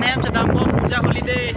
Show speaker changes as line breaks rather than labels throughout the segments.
hem sedang bom puja holiday.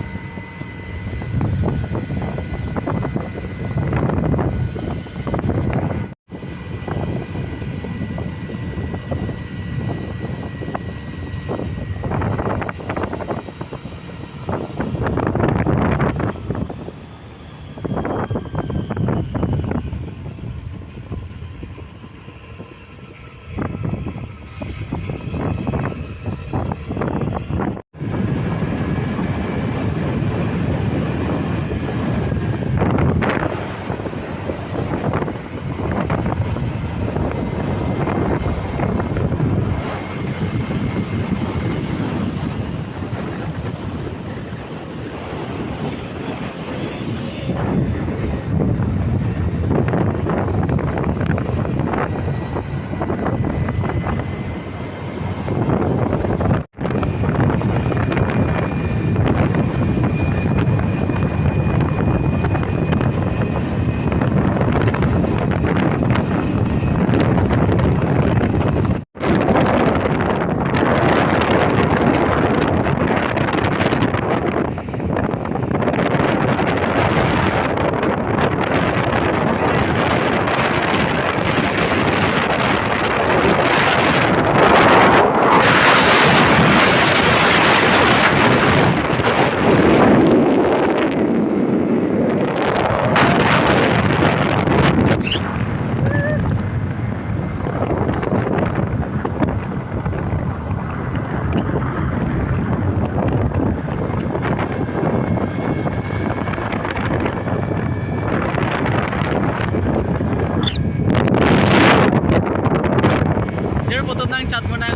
Foto nang chat mo nang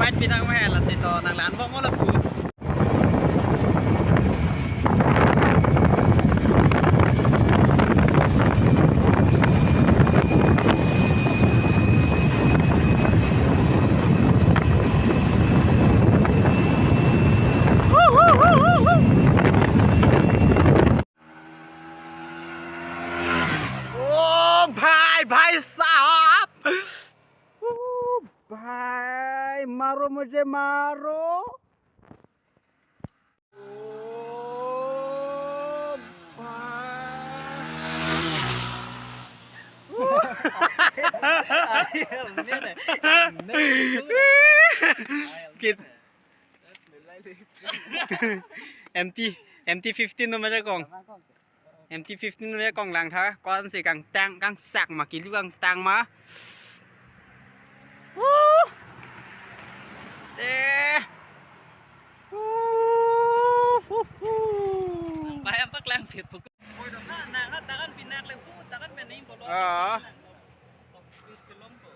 bait pinang mahela sito nang laan mo lang po. Oh भाई साहब भाई मारो मुझे मारो ओ MT15 nó mà chơi còn MT15 nó còn làng thôi con gì càng tăng càng sạc mà kỹ càng tăng mà Bayang pak lang tit pag. Oy do na takan pinak le takan pening bolo. Kelong po.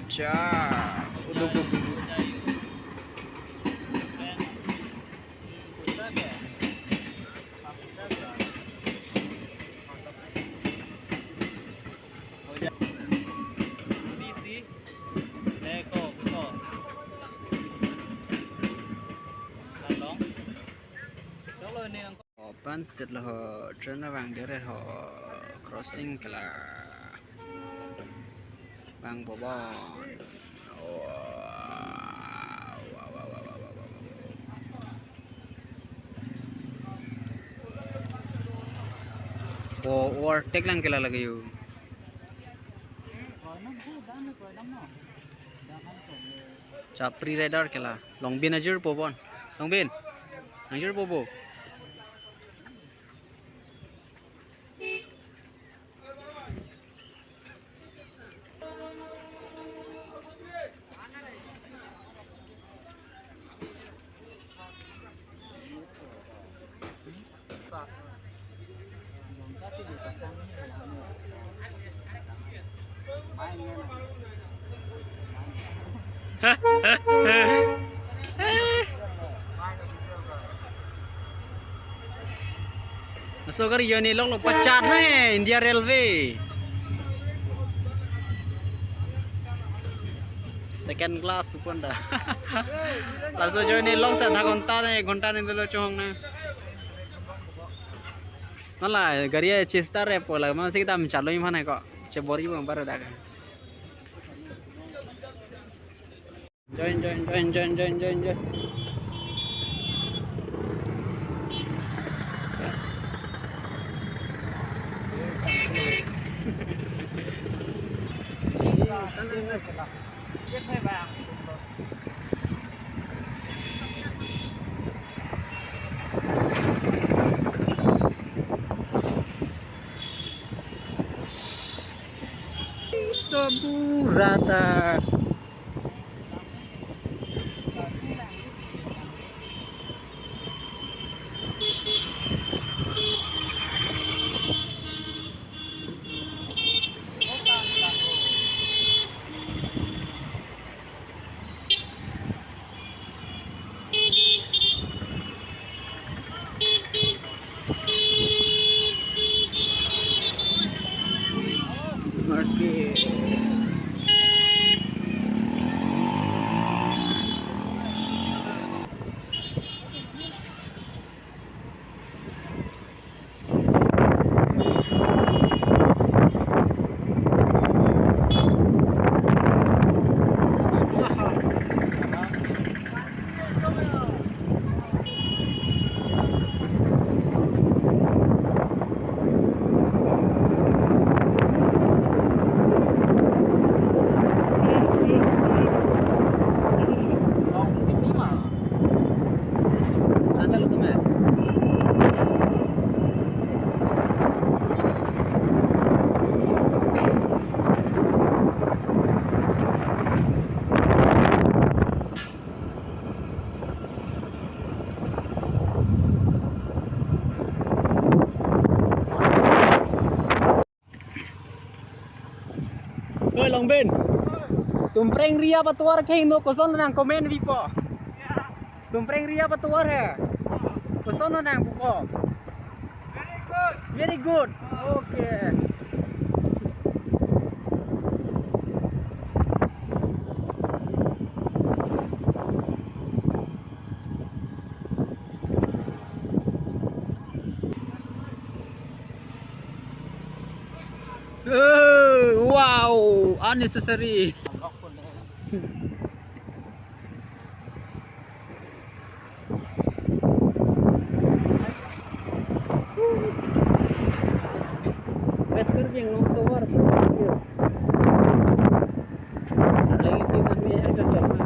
Acha. Duk. Open set là họ trên nó vàng để họ crossing cái là vàng bò bò overtake lang kila lagi yun Chapri rider kila Long Bin aja po bon Long Bin aja po So kar yoni lok pecat nih India Railway second class pun dah langsung join ni lok sa ghonta ni dulu chong na malah gari chesta re pola masih kita mencaloi mana kok cebori bang baru dah join Saburata Long Bin tumpreng ria patuar ke Indo koson nang komen vipo Dumpreng ria petuar ya. Pesono nang buko. Very good. Oke. Wow, unnecessary. Masker yang long tower. Lagi kita ni ada jalan.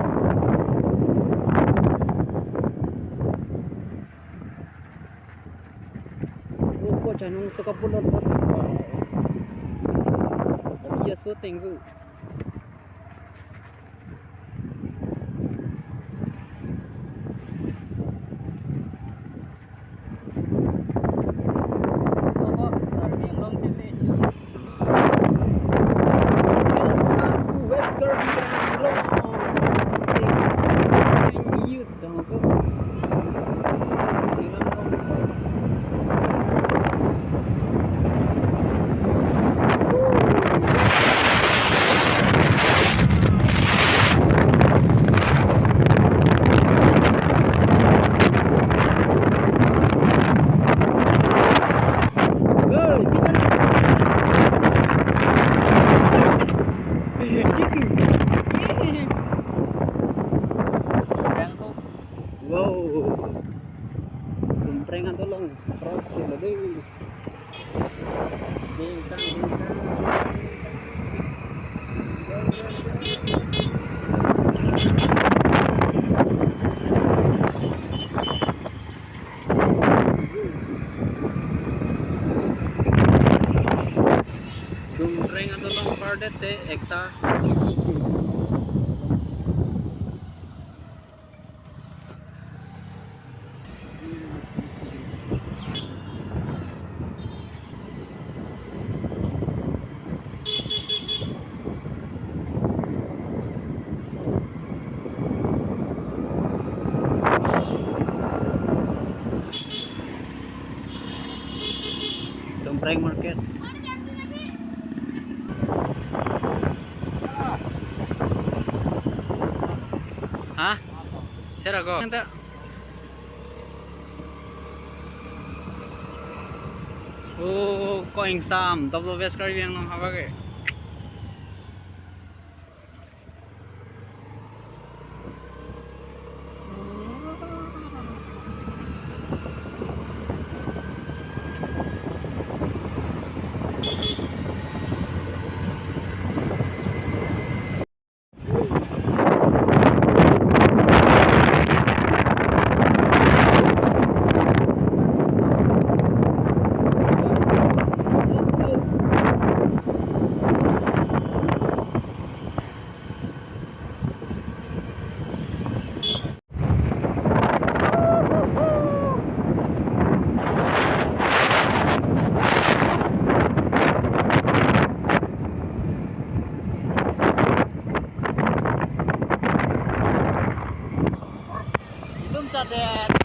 Ruko jangan suka pulau. Iya syuting bu. West Karbi anglong. Youth dong aku. Wow, kumprengan tolong cross coba deh. Bintang. Kumprengan tolong pardet ekta. Dumpreng market. Hah? Cara kok? Nanti. Oh, koing sam. Double best karbi yang long apa ke? Cadet